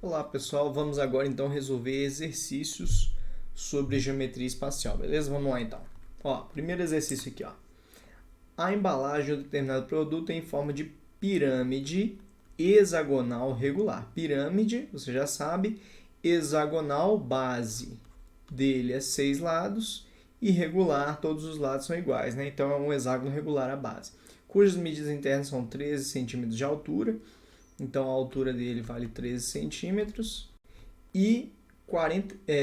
Olá pessoal, vamos agora então resolver exercícios sobre geometria espacial, beleza? Vamos lá então. Ó, primeiro exercício aqui, ó. A embalagem de um determinado produto é em forma de pirâmide hexagonal regular. Pirâmide, você já sabe, hexagonal, base dele é 6 lados e regular, todos os lados são iguais, né? Então é um hexágono regular a base, cujas medidas internas são 13 centímetros de altura. Então, a altura dele vale 13 centímetros e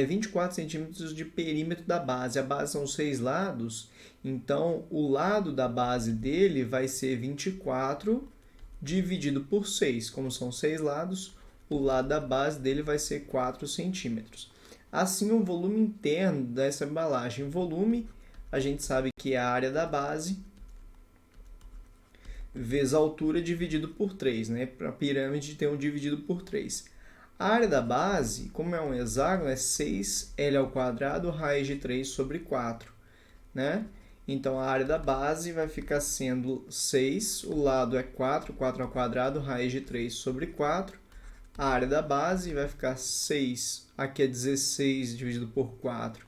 24 centímetros de perímetro da base. A base são 6 lados, então o lado da base dele vai ser 24 dividido por 6. Como são 6 lados, o lado da base dele vai ser 4 centímetros. Assim, o volume interno dessa embalagem. Volume, a gente sabe que é a área da base vezes a altura dividido por 3, né? Para a pirâmide tem um dividido por 3. A área da base, como é um hexágono, é 6L² raiz de 3 sobre 4, né? Então, a área da base vai ficar sendo 6, o lado é 4, 4² raiz de 3 sobre 4. A área da base vai ficar 6, aqui é 16 dividido por 4,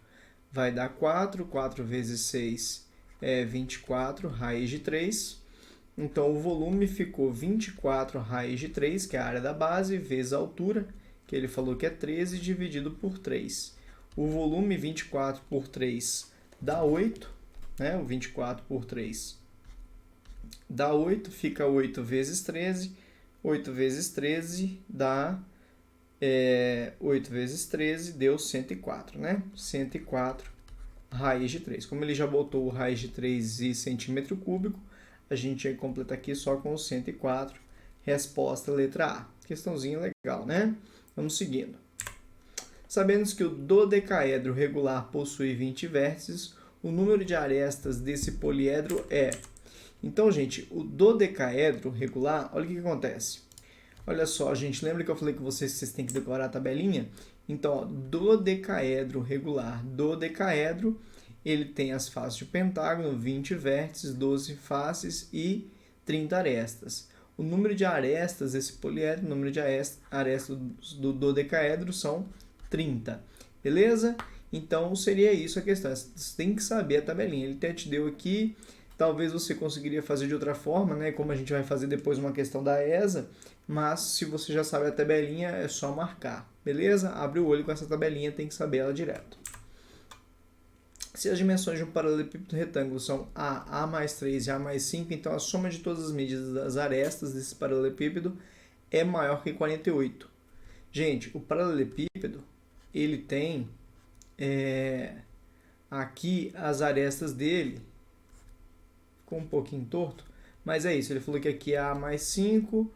vai dar 4, 4 vezes 6 é 24 raiz de 3. Então, o volume ficou 24 raiz de 3, que é a área da base, vezes a altura, que ele falou que é 13, dividido por 3. O volume 24 por 3 dá 8, né? O 24 por 3 dá 8, fica 8 vezes 13. 8 vezes 13 dá 8 vezes 13 deu 104, né? 104 raiz de 3. Como ele já botou o raiz de 3 e centímetro cúbico, a gente vai completar aqui só com o 104. Resposta letra A. Questãozinha legal, né? Vamos seguindo. Sabendo que o dodecaedro regular possui 20 vértices, o número de arestas desse poliedro é... Então, gente, o dodecaedro regular, olha o que acontece. Olha só, gente, lembra que eu falei que vocês têm que decorar a tabelinha? Então, ó, dodecaedro regular, dodecaedro, ele tem as faces de pentágono, 20 vértices, 12 faces e 30 arestas. O número de arestas desse poliedro, o número de arestas do dodecaedro são 30. Beleza? Então, seria isso a questão. Você tem que saber a tabelinha. Ele até te deu aqui, talvez você conseguiria fazer de outra forma, né? Como a gente vai fazer depois uma questão da ESA, mas se você já sabe a tabelinha, é só marcar. Beleza? Abre o olho com essa tabelinha, tem que saber ela direto. Se as dimensões de um paralelepípedo retângulo são A mais 3 e A mais 5, então a soma de todas as medidas das arestas desse paralelepípedo é maior que 48. Gente, o paralelepípedo, ele tem aqui as arestas dele, ficou um pouquinho torto, mas é isso, ele falou que aqui é A mais 5,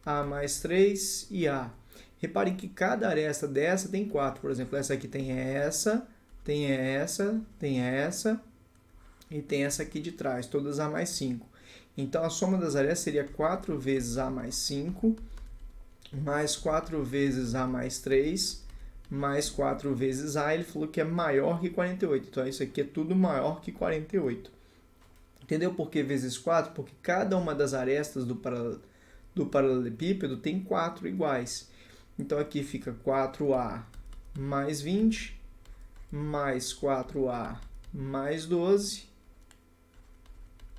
A mais 3 e A. Reparem que cada aresta dessa tem 4, por exemplo, essa aqui tem essa, tem essa, tem essa e tem essa aqui de trás, todas A mais 5. Então, a soma das arestas seria 4 vezes A mais 5, mais 4 vezes A mais 3, mais 4 vezes A. Ele falou que é maior que 48. Então, isso aqui é tudo maior que 48. Entendeu por que vezes 4? Porque cada uma das arestas do paralelepípedo tem 4 iguais. Então, aqui fica 4A mais 20, mais 4A mais 12,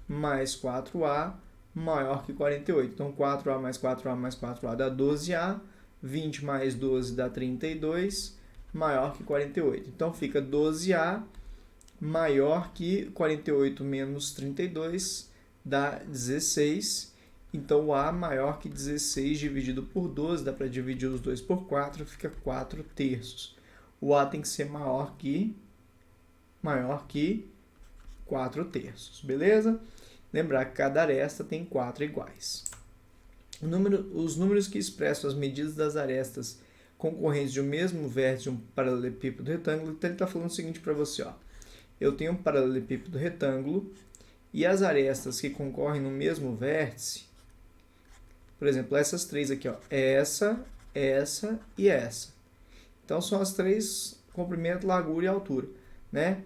mais 4A maior que 48. Então, 4A mais 4A mais 4A dá 12A, 20 mais 12 dá 32, maior que 48. Então, fica 12A maior que 48 menos 32 dá 16. Então, o A maior que 16 dividido por 12, dá para dividir os dois por 4, fica 4 terços. O A tem que ser maior que 4 terços, beleza? Lembrar que cada aresta tem 4 iguais. Os números que expressam as medidas das arestas concorrentes de um mesmo vértice de um paralelepípedo retângulo, então ele está falando o seguinte para você, ó. Eu tenho um paralelepípedo retângulo e as arestas que concorrem no mesmo vértice, por exemplo, essas três aqui, ó, essa e essa. Então, são as três: comprimento, largura e altura, né?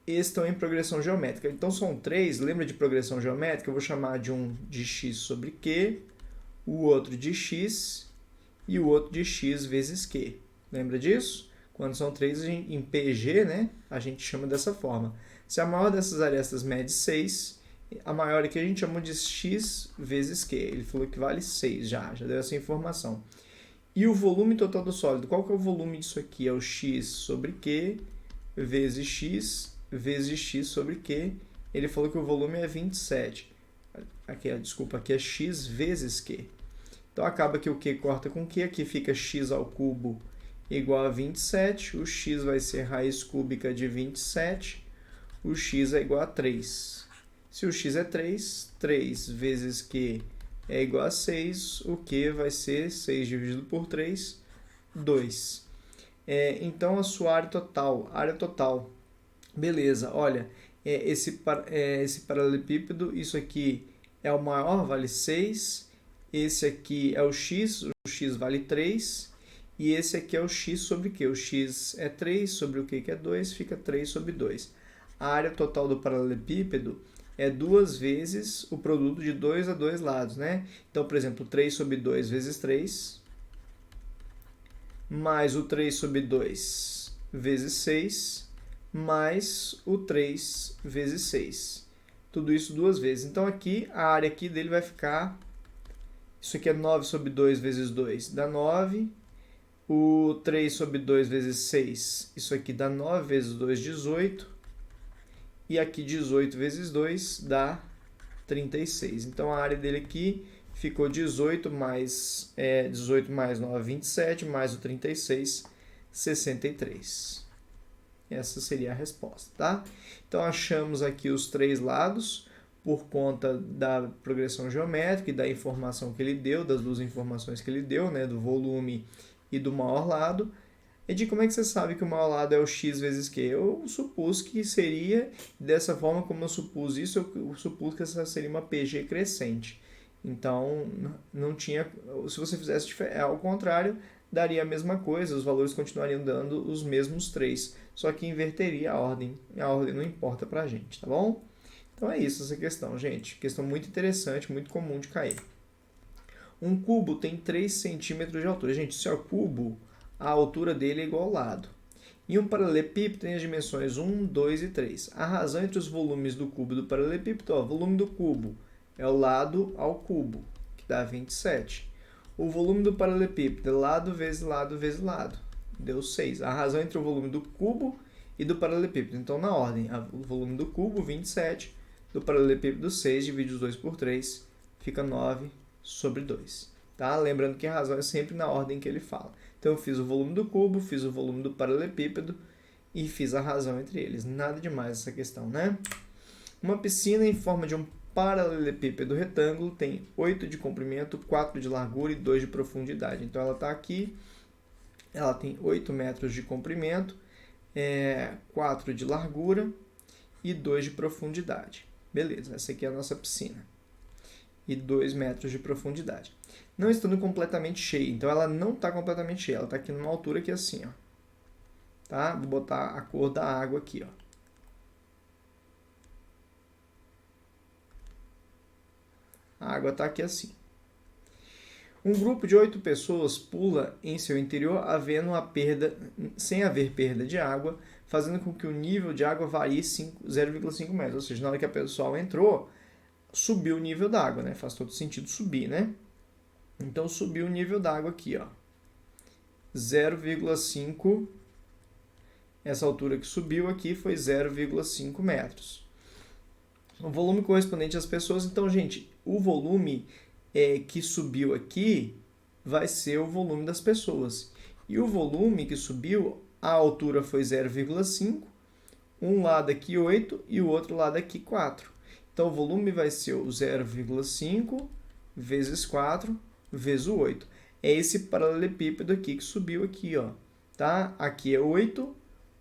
Estão em progressão geométrica. Então, são três. Lembra de progressão geométrica? Eu vou chamar de um de x sobre q, o outro de x e o outro de x vezes q. Lembra disso? Quando são 3 em PG, né, a gente chama dessa forma. Se a maior dessas arestas mede 6, a maior aqui a gente chama de x vezes q. Ele falou que vale 6 já deu essa informação. E o volume total do sólido, qual que é o volume disso aqui? É o x sobre q vezes x sobre q. Ele falou que o volume é 27. Desculpa, aqui é x vezes q. Então, acaba que o q corta com q, aqui fica x ao cubo igual a 27, o x vai ser raiz cúbica de 27, o x é igual a 3. Se o x é 3, 3 vezes q é igual a 6, o q vai ser 6 dividido por 3, 2. Então, a sua área total, beleza, olha, esse paralelepípedo, isso aqui é o maior, vale 6, esse aqui é o x vale 3, e esse aqui é o x sobre q. O x é 3 sobre o q, que é 2, fica 3 sobre 2. A área total do paralelepípedo é 2 vezes o produto de 2 a 2 lados, né? Então, por exemplo, 3 sobre 2 vezes 3, mais o 3 sobre 2 vezes 6, mais o 3 vezes 6. Tudo isso 2 vezes. Então, aqui, a área aqui dele vai ficar... Isso aqui é 9 sobre 2 vezes 2, dá 9. O 3 sobre 2 vezes 6, isso aqui dá 9 vezes 2, 18. E aqui 18 vezes 2 dá 36. Então, a área dele aqui ficou 18 mais 9, 27, mais o 36, 63. Essa seria a resposta, tá? Então, achamos aqui os 3 lados por conta da progressão geométrica e da informação que ele deu, das duas informações que ele deu, né, do volume e do maior lado. E de como é que você sabe que o maior lado é o x vezes q? Eu supus que seria, dessa forma como eu supus isso, eu supus que essa seria uma PG crescente. Então, não tinha, se você fizesse ao contrário, daria a mesma coisa, os valores continuariam dando os mesmos 3, só que inverteria a ordem não importa pra gente, tá bom? Então é isso essa questão, gente. Questão muito interessante, muito comum de cair. Um cubo tem 3 centímetros de altura. Gente, se é o cubo, a altura dele é igual ao lado. E um paralelepípedo tem as dimensões 1, 2 e 3. A razão entre os volumes do cubo e do paralelepípedo, o volume do cubo é o lado ao cubo, que dá 27. O volume do paralelepípedo é lado vezes lado vezes lado, deu 6. A razão entre o volume do cubo e do paralelepípedo. Então, na ordem, o volume do cubo, 27, do paralelepípedo 6, divide os 2 por 3, fica 9 sobre 2. Tá? Lembrando que a razão é sempre na ordem que ele fala. Então, eu fiz o volume do cubo, fiz o volume do paralelepípedo e fiz a razão entre eles. Nada demais essa questão, né? Uma piscina em forma de um paralelepípedo retângulo tem 8 de comprimento, 4 de largura e 2 de profundidade. Então, ela está aqui, ela tem 8 metros de comprimento, 4 de largura e 2 de profundidade. Beleza, essa aqui é a nossa piscina. E 2 metros de profundidade. Não estando completamente cheia, então ela não está completamente cheia, ela está aqui numa altura aqui assim, ó. Tá? Vou botar a cor da água aqui, ó. A água está aqui assim. Um grupo de 8 pessoas pula em seu interior sem haver perda de água, fazendo com que o nível de água varie 0,5 metros. Ou seja, na hora que a pessoa entrou, subiu o nível da água, né? Faz todo sentido subir, né? Então, subiu o nível da água aqui, ó. 0,5. Essa altura que subiu aqui foi 0,5 metros. O volume correspondente às pessoas. Então, gente, o volume que subiu aqui vai ser o volume das pessoas. E o volume que subiu, a altura foi 0,5. Um lado aqui 8 e o outro lado aqui 4. Então, o volume vai ser o 0,5 vezes 4 vezes o 8. É esse paralelepípedo aqui que subiu aqui, ó. Tá? Aqui é 8,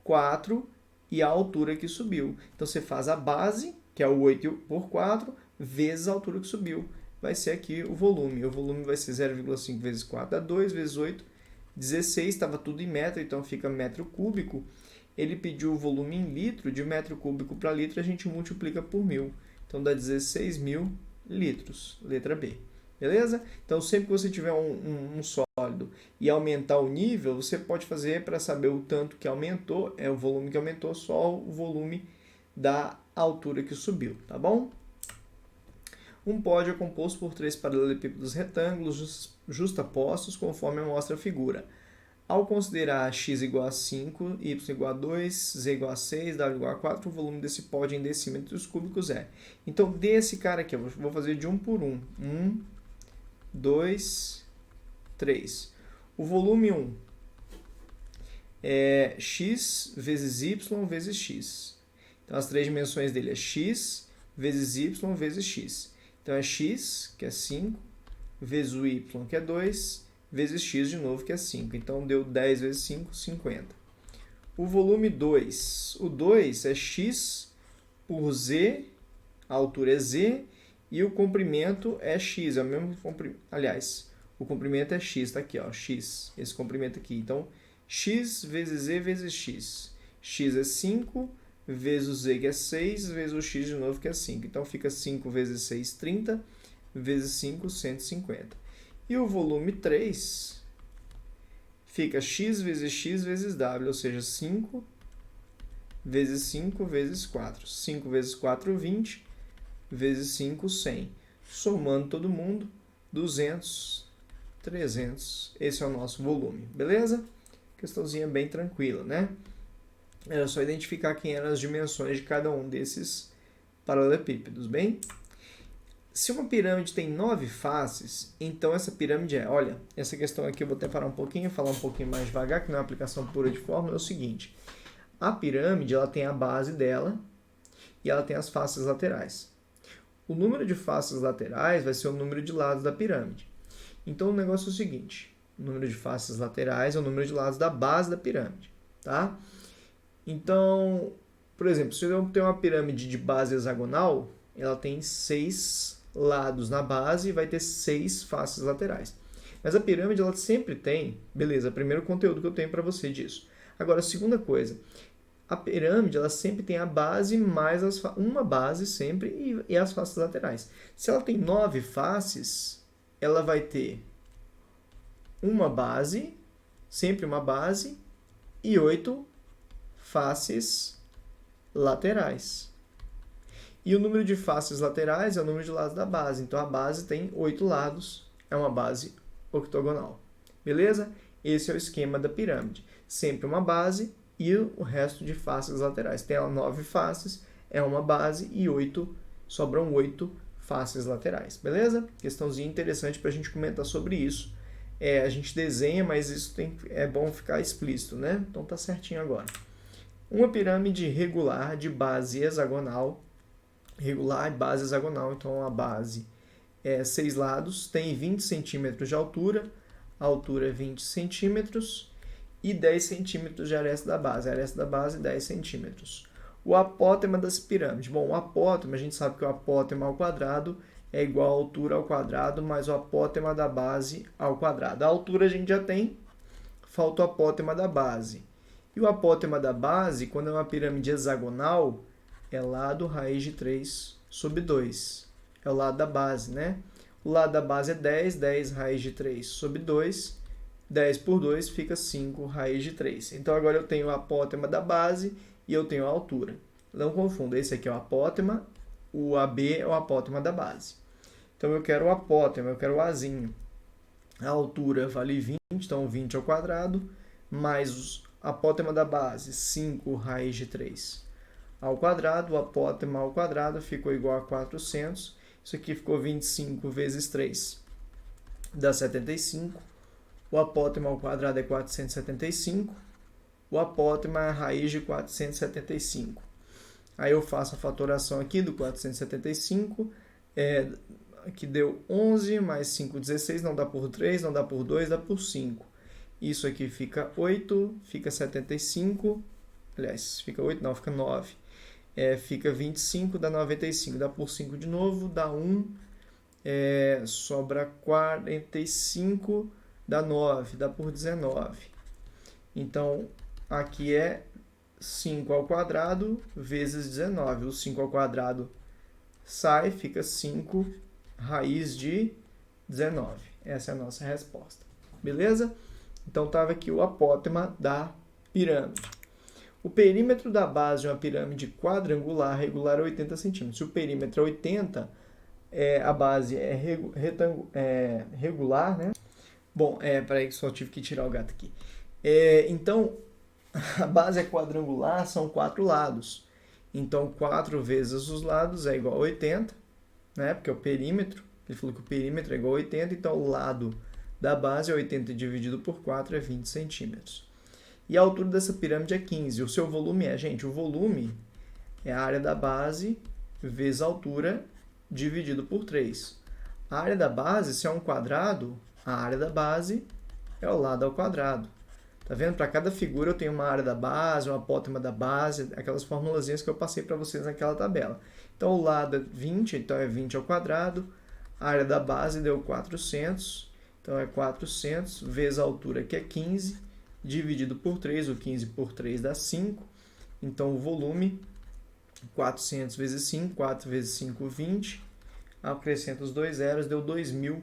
4 e a altura que subiu. Então, você faz a base, que é o 8 por 4, vezes a altura que subiu. Vai ser aqui o volume. O volume vai ser 0,5 vezes 4 dá 2, vezes 8, 16. Estava tudo em metro, então fica metro cúbico. Ele pediu o volume em litro, de metro cúbico para litro, a gente multiplica por 1000. Então, dá 16.000 litros, letra B. Beleza? Então, sempre que você tiver um sólido e aumentar o nível, você pode fazer para saber o tanto que aumentou, o volume que aumentou, só o volume da altura que subiu, tá bom? Um pódio é composto por 3 paralelepípedos retângulos justapostos, conforme mostra a figura. Ao considerar x igual a 5, y igual a 2, z igual a 6, w igual a 4, o volume desse pódio em decímetros cúbicos é. Então, desse cara aqui, eu vou fazer de um por um. 1, 2, 3. O volume 1 é x vezes y vezes x. Então, as três dimensões dele é x vezes y vezes x. Então, é x, que é 5, vezes o y, que é 2, vezes x de novo, que é 5. Então, deu 10 vezes 5, 50. O volume 2. O 2 é x por z, a altura é z, e o comprimento é x. É o mesmo comprimento. Aliás, o comprimento é x, está aqui, ó, x, esse comprimento aqui. Então, x vezes z vezes x. X é 5, vezes o z, que é 6, vezes o x de novo, que é 5. Então, fica 5 vezes 6, 30, vezes 5, 150. E o volume 3 fica x vezes w, ou seja, 5 vezes 5 vezes 4. 5 vezes 4, 20, vezes 5, 100. Somando todo mundo, 200, 300. Esse é o nosso volume, beleza? Questãozinha bem tranquila, né? Era só identificar quem eram as dimensões de cada um desses paralelepípedos, bem? Se uma pirâmide tem 9 faces, então essa pirâmide é... Olha, essa questão aqui eu vou até parar um pouquinho, falar um pouquinho mais devagar, que não é uma aplicação pura de fórmula, é o seguinte. A pirâmide, ela tem a base dela e ela tem as faces laterais. O número de faces laterais vai ser o número de lados da pirâmide. Então, o negócio é o seguinte. O número de faces laterais é o número de lados da base da pirâmide, tá? Então, por exemplo, se eu tenho uma pirâmide de base hexagonal, ela tem 6 lados na base e vai ter 6 faces laterais. Mas a pirâmide, ela sempre tem... Beleza, primeiro conteúdo que eu tenho para você disso. Agora, a segunda coisa, a pirâmide, ela sempre tem a base mais uma base sempre e as faces laterais. Se ela tem 9 faces, ela vai ter uma base, sempre uma base, e 8 faces laterais. E o número de faces laterais é o número de lados da base. Então, a base tem 8 lados, é uma base octogonal. Beleza? Esse é o esquema da pirâmide. Sempre uma base e o resto de faces laterais. Tem 9 faces, é uma base e sobram 8 faces laterais. Beleza? Questãozinha interessante para a gente comentar sobre isso. A gente desenha, mas isso é bom ficar explícito, né? Então, tá certinho agora. Uma pirâmide regular de base hexagonal. Regular e base hexagonal, então a base é 6 lados, tem 20 centímetros de altura, a altura é 20 centímetros e 10 centímetros de aresta da base. A aresta da base, 10 centímetros. O apótema das pirâmides. Bom, o apótema, a gente sabe que o apótema ao quadrado é igual a altura ao quadrado mais o apótema da base ao quadrado. A altura a gente já tem, falta o apótema da base. E o apótema da base, quando é uma pirâmide hexagonal, é lado raiz de 3 sobre 2. É o lado da base, né? O lado da base é 10, 10 raiz de 3 sobre 2. 10 por 2 fica 5 raiz de 3. Então, agora eu tenho o apótema da base e eu tenho a altura. Não confunda, esse aqui é o apótema, o AB é o apótema da base. Então, eu quero o apótema, eu quero o Azinho. A altura vale 20, então 20 ao quadrado, mais o apótema da base, 5 raiz de 3 ao quadrado, o apótema ao quadrado ficou igual a 400. Isso aqui ficou 25 vezes 3, dá 75. O apótema ao quadrado é 475. O apótema é a raiz de 475. Aí eu faço a fatoração aqui do 475. Aqui deu 11, mais 5, 16. Não dá por 3, não dá por 2, dá por 5. Isso aqui fica 8, fica 75. Aliás, fica 8, não, fica 9. Fica 25, dá 95, dá por 5 de novo, dá 1, sobra 45, dá 9, dá por 19. Então, aqui é 5 ao quadrado vezes 19. O 5 ao quadrado sai, fica 5 raiz de 19. Essa é a nossa resposta. Beleza? Então, estava aqui o apótema da pirâmide. O perímetro da base de uma pirâmide quadrangular regular é 80 centímetros. Se o perímetro é 80, a base é regular, né? Bom, peraí que só tive que tirar o gato aqui. Então, a base é quadrangular, são 4 lados. Então, 4 vezes os lados é igual a 80, né? Porque é o perímetro. Ele falou que o perímetro é igual a 80, então o lado da base é 80 dividido por 4 é 20 centímetros. E a altura dessa pirâmide é 15. O seu volume gente, o volume é a área da base vezes a altura dividido por 3. A área da base, se é um quadrado, a área da base é o lado ao quadrado. Tá vendo? Para cada figura eu tenho uma área da base, um apótema da base, aquelas formulazinhas que eu passei para vocês naquela tabela. Então, o lado é 20, então é 20 ao quadrado. A área da base deu 400, então é 400 vezes a altura, que é 15, dividido por 3, o 15 por 3 dá 5. Então, o volume, 400 vezes 5, 4 vezes 5, 20. Acrescenta os 2 zeros, deu 2.000.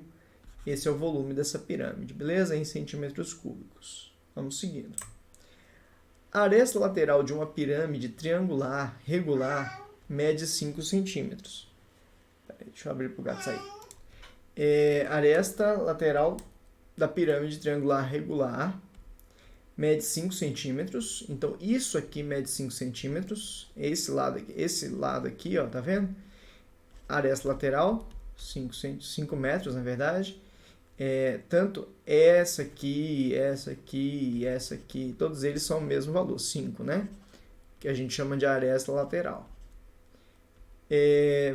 Esse é o volume dessa pirâmide, beleza? Em centímetros cúbicos. Vamos seguindo. A aresta lateral de uma pirâmide triangular regular mede 5 centímetros. Deixa eu abrir para o gato sair. A aresta lateral da pirâmide triangular regular mede 5 centímetros. Então, isso aqui mede 5 centímetros. Esse lado aqui, ó, tá vendo? Aresta lateral, 5 metros, na verdade. Tanto essa aqui, todos eles são o mesmo valor, 5, né? Que a gente chama de aresta lateral.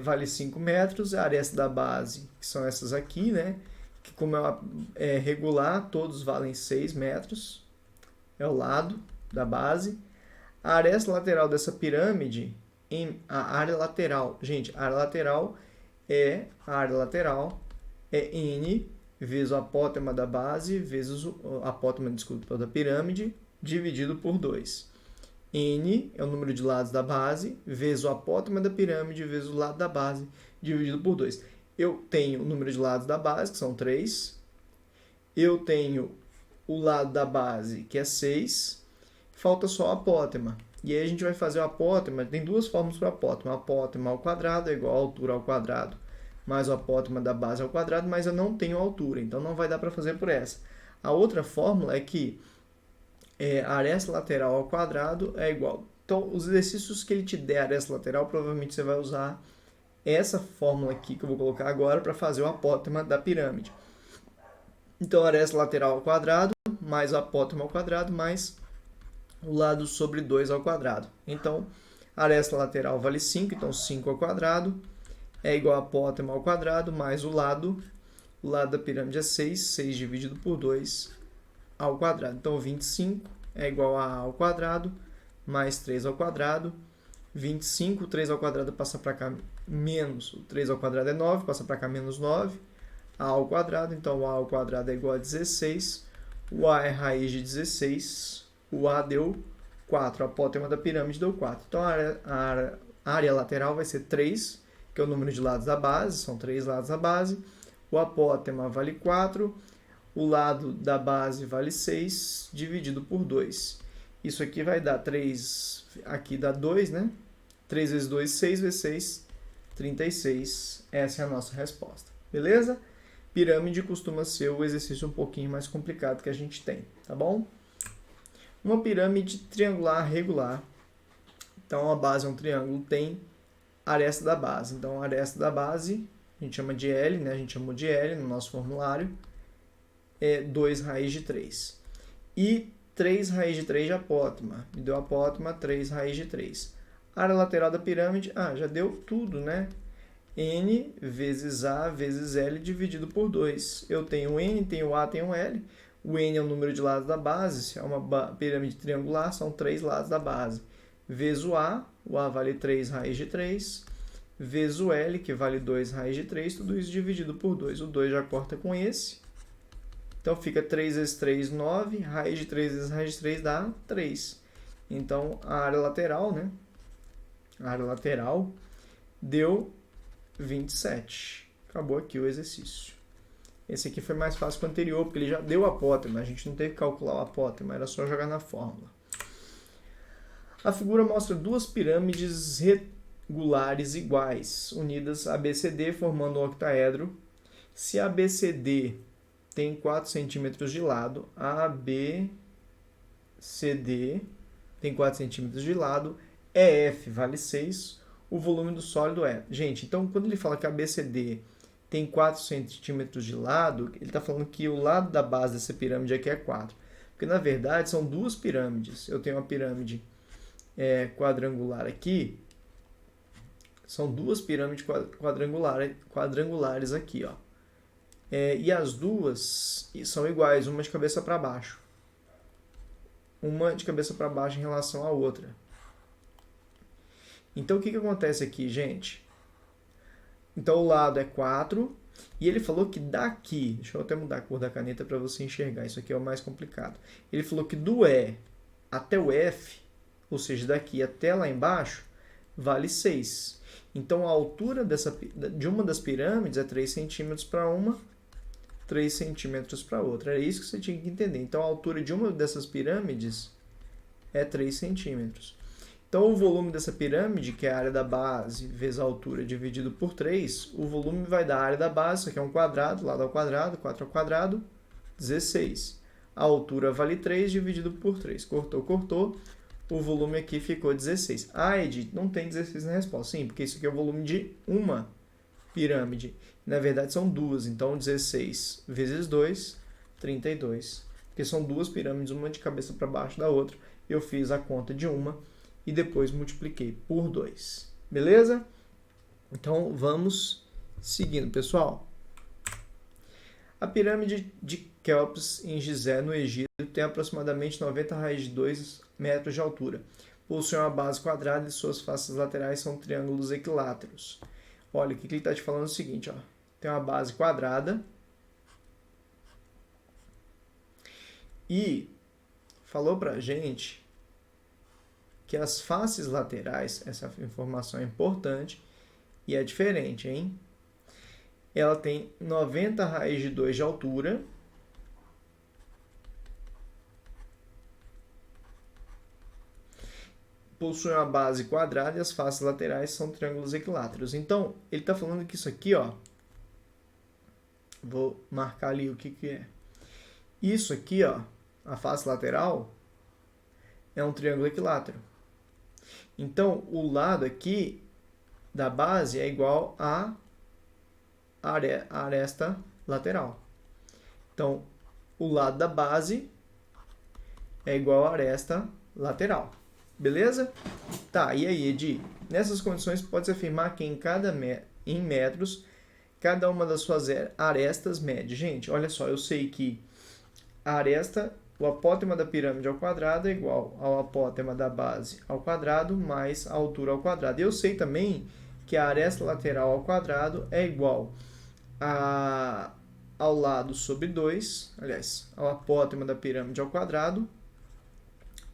Vale 5 metros, a aresta da base, que são essas aqui, né? Que como é regular, todos valem 6 metros. É o lado da base. A aresta lateral dessa pirâmide, a área lateral, gente, a área lateral é N vezes o apótema da base vezes o apótema, da pirâmide, dividido por 2. N é o número de lados da base, vezes o apótema da pirâmide, vezes o lado da base, dividido por 2. Eu tenho o número de lados da base, que são 3. Eu tenho o lado da base, que é 6. Falta só o apótema. E aí a gente vai fazer o apótema. Tem duas formas para o apótema. O apótema ao quadrado é igual a altura ao quadrado mais o apótema da base ao quadrado, mas eu não tenho altura, então não vai dar para fazer por essa. A outra fórmula é que a aresta lateral ao quadrado é igual. Então, os exercícios que ele te der aresta lateral, provavelmente você vai usar essa fórmula aqui que eu vou colocar agora para fazer o apótema da pirâmide. Então, aresta lateral ao quadrado mais o apótema ao quadrado mais o lado sobre 2 ao quadrado. Então, a aresta lateral vale 5, então 5 ao quadrado é igual a apótema ao quadrado mais o lado da pirâmide é 6, 6 dividido por 2 ao quadrado. Então, 25 é igual a ao quadrado mais 3 ao quadrado. 25, 3 ao quadrado passa para cá menos, o 3 ao quadrado é 9, passa para cá menos 9. A ao quadrado, então a ao quadrado é igual a 16. O a é raiz de 16. O a deu 4, a apótema da pirâmide deu 4. Então, a área lateral vai ser 3, que é o número de lados da base, são 3 lados da base. O apótema vale 4, o lado da base vale 6, dividido por 2. Isso aqui vai dar 3, aqui dá 2, né? 3 vezes 2, 6 vezes 6, 36. Essa é a nossa resposta. Beleza? Pirâmide costuma ser o exercício um pouquinho mais complicado que a gente tem, tá bom? Uma pirâmide triangular regular. Então, a base é um triângulo, tem aresta da base. Então, a aresta da base, a gente chama de L, né? A gente chamou de L no nosso formulário. É 2 raiz de 3. E 3 raiz de 3 de apótema. Me deu apótema, 3 raiz de 3. Área lateral da pirâmide, já deu tudo, né? N vezes A vezes L dividido por 2. Eu tenho N, tenho A, tenho L. O N é o número de lados da base. Se é uma pirâmide triangular, são 3 lados da base. Vezes o A vale 3 raiz de 3. Vezes o L, que vale 2 raiz de 3. Tudo isso dividido por 2. O 2 já corta com esse. Então, fica 3 vezes 3, 9. Raiz de 3 vezes raiz de 3 dá 3. Então, a área lateral, né? A área lateral deu 27. Acabou aqui o exercício. Esse aqui foi mais fácil que o anterior, porque ele já deu o apótema, a gente não teve que calcular o apótema, era só jogar na fórmula. A figura mostra duas pirâmides regulares iguais, unidas ABCD, formando um octaedro. Se ABCD tem 4 centímetros de lado, ABCD tem 4 centímetros de lado, EF vale 6, o volume do sólido é... Gente, então quando ele fala que ABCD tem 4 centímetros de lado, ele está falando que o lado da base dessa pirâmide aqui é 4. Porque na verdade são duas pirâmides. Eu tenho uma pirâmide quadrangular aqui, são duas pirâmides quadrangulares aqui, ó. E as duas são iguais, uma de cabeça para baixo. Uma de cabeça para baixo em relação à outra. Então, o que acontece aqui, gente? Então, o lado é 4, e ele falou que daqui... Deixa eu até mudar a cor da caneta para você enxergar, isso aqui é o mais complicado. Ele falou que do E até o F, ou seja, daqui até lá embaixo, vale 6. Então, a altura de uma das pirâmides é 3 centímetros para uma, 3 centímetros para outra. Era isso que você tinha que entender. Então, a altura de uma dessas pirâmides é 3 centímetros. Então, o volume dessa pirâmide, que é a área da base vezes a altura dividido por 3, o volume vai dar a área da base, isso aqui é um quadrado, lado ao quadrado, 4 ao quadrado, 16. A altura vale 3 dividido por 3. Cortou, cortou. O volume aqui ficou 16. Ah, Edith, não tem 16 na resposta. Sim, porque isso aqui é o volume de uma pirâmide. Na verdade, são duas. Então, 16 vezes 2, 32. Porque são duas pirâmides, uma de cabeça para baixo da outra. Eu fiz a conta de uma e depois multipliquei por 2. Beleza? Então, vamos seguindo, pessoal. A pirâmide de Quéops em Gizé, no Egito, tem aproximadamente 90 raiz de 2 metros de altura. Possui uma base quadrada e suas faces laterais são triângulos equiláteros. Olha, o que ele está te falando é o seguinte, ó. Tem uma base quadrada e falou pra gente que as faces laterais, essa informação é importante e é diferente, hein? Ela tem 90 raiz de 2 de altura possui uma base quadrada e as faces laterais são triângulos equiláteros. Então, ele está falando que isso aqui, ó, vou marcar ali o que é. Isso aqui, ó, a face lateral é um triângulo equilátero. Então, o lado aqui da base é igual a aresta lateral. Então, o lado da base é igual a aresta lateral. Beleza? Tá, e aí, Edi? Nessas condições, pode-se afirmar que em metros, cada uma das suas arestas mede. Gente, olha só, eu sei que a aresta, o apótema da pirâmide ao quadrado é igual ao apótema da base ao quadrado mais a altura ao quadrado. E eu sei também que a aresta lateral ao quadrado é igual ao lado sobre 2, aliás, ao apótema da pirâmide ao quadrado,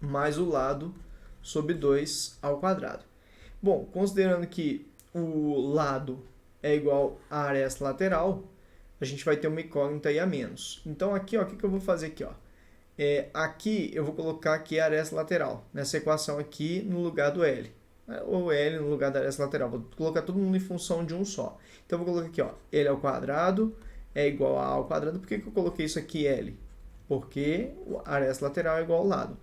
mais o lado sobre 2 ao quadrado. Bom, considerando que o lado é igual à aresta lateral, a gente vai ter uma incógnita aí a menos. Então, aqui, ó, o que eu vou fazer aqui? Ó? Aqui eu vou colocar aqui a aresta lateral, nessa equação aqui no lugar do L. Ou L no lugar da aresta lateral. Vou colocar todo mundo em função de um só. Então, eu vou colocar aqui, ó, L ao quadrado é igual a ao quadrado. Por que eu coloquei isso aqui L? Porque a aresta lateral é igual ao lado.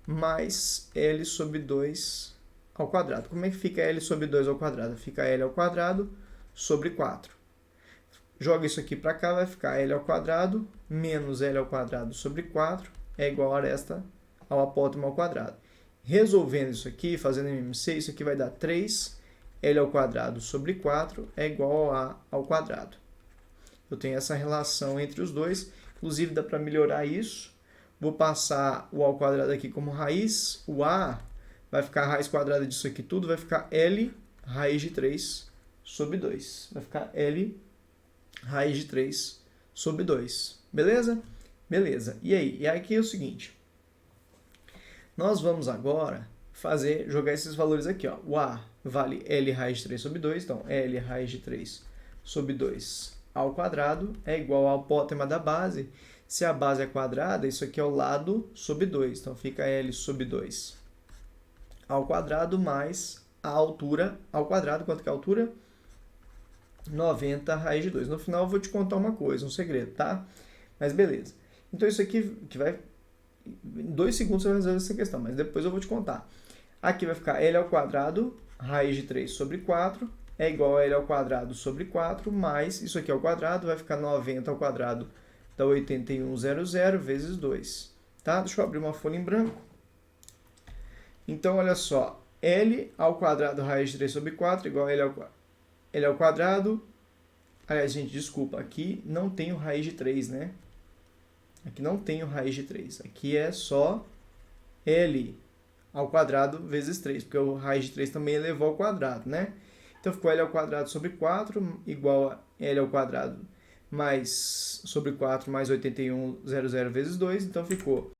Mais L sobre 2 ao quadrado. Como é que fica L sobre 2 ao quadrado? Fica L ao quadrado sobre 4. Joga isso aqui para cá, vai ficar L ao quadrado menos L ao quadrado sobre 4 é igual a aresta ao apótema ao quadrado. Resolvendo isso aqui, fazendo MMC, isso aqui vai dar 3 L ao quadrado sobre 4 é igual a A ao quadrado. Eu tenho essa relação entre os dois, inclusive dá para melhorar isso. Vou passar o ao quadrado aqui como raiz, o A vai ficar a raiz quadrada disso aqui tudo, vai ficar L raiz de 3 sobre 2. Vai ficar L raiz de 3 sobre 2. Beleza? Beleza. E aí? E aqui é o seguinte. Nós vamos agora jogar esses valores aqui. Ó. O A vale L raiz de 3 sobre 2, então L raiz de 3 sobre 2 ao quadrado é igual ao apótema da base. Se a base é quadrada, isso aqui é o lado sobre 2. Então, fica L sobre 2 ao quadrado mais a altura ao quadrado. Quanto que é a altura? 90 raiz de 2. No final, eu vou te contar uma coisa, um segredo, tá? Mas beleza. Então, isso aqui que vai... Em 2 segundos você vai resolver essa questão, mas depois eu vou te contar. Aqui vai ficar L ao quadrado, raiz de 3 sobre 4, é igual a L ao quadrado sobre 4, mais isso aqui ao quadrado, vai ficar 90 ao quadrado dá 8100 vezes 2. Tá? Deixa eu abrir uma folha em branco. Então, olha só, L ao quadrado raiz de 3 sobre 4 igual a L ao quadrado. Aliás, gente, desculpa, aqui não tem o raiz de 3, né? Aqui não tem o raiz de 3. Aqui é só L ao quadrado vezes 3, porque o raiz de 3 também elevou ao quadrado, né? Então, ficou L ao quadrado sobre 4 igual a L ao quadrado mais sobre 4 mais 8100 vezes 2. Então, ficou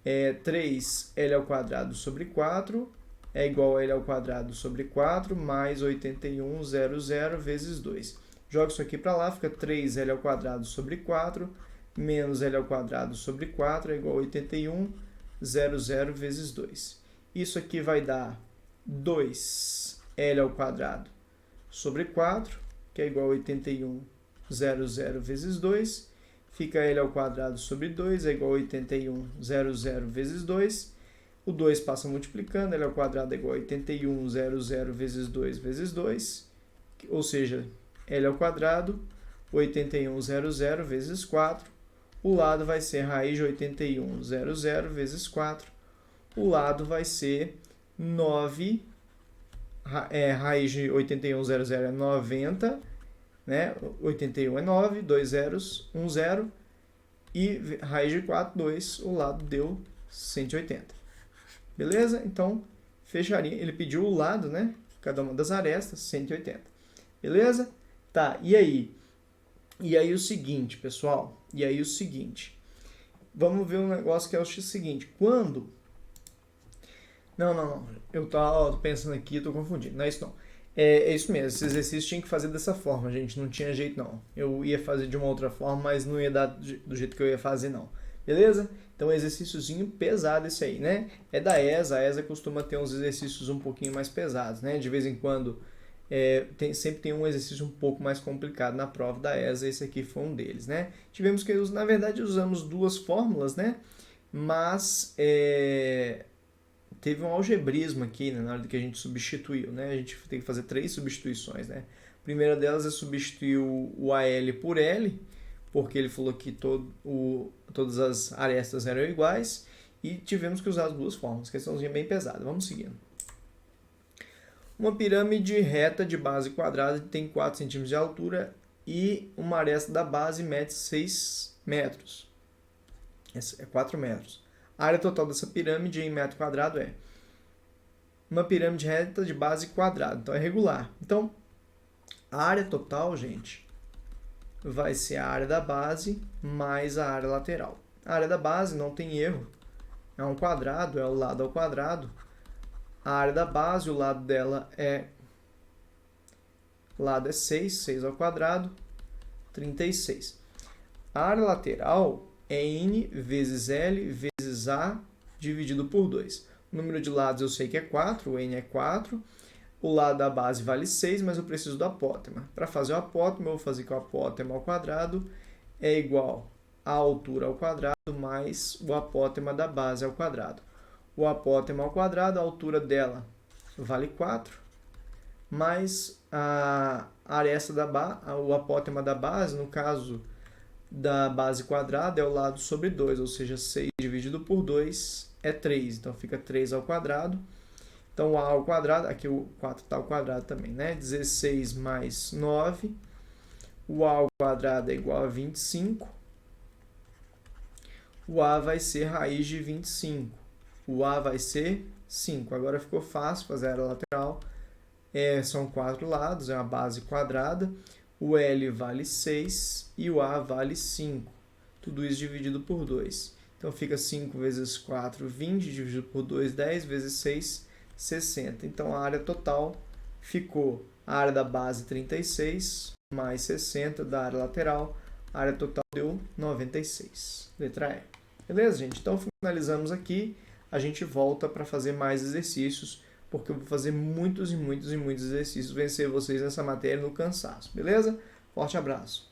3L ao quadrado sobre 4 é igual a L ao quadrado sobre 4 mais 8100 vezes 2. Joga isso aqui para lá, fica 3L ao quadrado sobre 4 menos L ao quadrado sobre 4 é igual a 8100 vezes 2. Isso aqui vai dar 2L ao quadrado sobre 4, que é igual a 8100 vezes 2. Fica L ao quadrado sobre 2 é igual a 8100 vezes 2. O 2 passa multiplicando, L ao quadrado é igual a 8100 vezes 2 vezes 2. Ou seja, L ao quadrado, 8100 vezes 4. O lado vai ser raiz de 8100 vezes 4. O lado vai ser 9, raiz de 8100 é 90, né? 81 é 9, 2 zeros, 1 zero. E raiz de 4, 2, o lado deu 180. Beleza? Então, fecharia. Ele pediu o lado, né? Cada uma das arestas, 180. Beleza? Tá, e aí? E aí o seguinte, pessoal. E aí o seguinte. Vamos ver um negócio que é o seguinte. Quando... Não. Eu tô pensando aqui, tô confundindo. Não é isso não. É isso mesmo. Esse exercício tinha que fazer dessa forma, gente. Não tinha jeito não. Eu ia fazer de uma outra forma, mas não ia dar do jeito que eu ia fazer não. Beleza? Então, exercíciozinho pesado esse aí, né? É da ESA. A ESA costuma ter uns exercícios um pouquinho mais pesados, né? De vez em quando... sempre tem um exercício um pouco mais complicado na prova da ESA, esse aqui foi um deles, né? Tivemos que, na verdade, usamos duas fórmulas, né? Mas teve um algebrismo aqui, né? Na hora que a gente substituiu, né? A gente tem que fazer 3 substituições, né? A primeira delas é substituir o AL por L, porque ele falou que todas as arestas eram iguais, e tivemos que usar as duas fórmulas, questãozinha bem pesada. Vamos seguindo. Uma pirâmide reta de base quadrada tem 4 cm de altura e uma aresta da base mede 6 metros. É 4 metros. A área total dessa pirâmide em metro quadrado é uma pirâmide reta de base quadrada, então é regular. Então, a área total, gente, vai ser a área da base mais a área lateral. A área da base não tem erro, é um quadrado, é o lado ao quadrado. A área da base, o lado dela é 6 ao quadrado, 36. A área lateral é N vezes L vezes A dividido por 2. O número de lados eu sei que é 4, o N é 4. O lado da base vale 6, mas eu preciso do apótema. Para fazer o apótema, eu vou fazer que o apótema ao quadrado é igual à altura ao quadrado mais o apótema da base ao quadrado. O apótema ao quadrado, a altura dela vale 4, mais a aresta o apótema da base, no caso da base quadrada, é o lado sobre 2, ou seja, 6 dividido por 2 é 3, então fica 3 ao quadrado. Então, o A ao quadrado, aqui o 4 está ao quadrado também, né? 16 mais 9, o A ao quadrado é igual a 25, o A vai ser raiz de 25. O A vai ser 5. Agora ficou fácil fazer a área lateral. São 4 lados, é uma base quadrada. O L vale 6 e o A vale 5. Tudo isso dividido por 2. Então, fica 5 vezes 4, 20, dividido por 2, 10, vezes 6, 60. Então, a área total ficou a área da base 36 mais 60 da área lateral, a área total deu 96. Letra E. Beleza, gente? Então, finalizamos aqui. A gente volta para fazer mais exercícios, porque eu vou fazer muitos exercícios, vencer vocês nessa matéria no cansaço. Beleza? Forte abraço.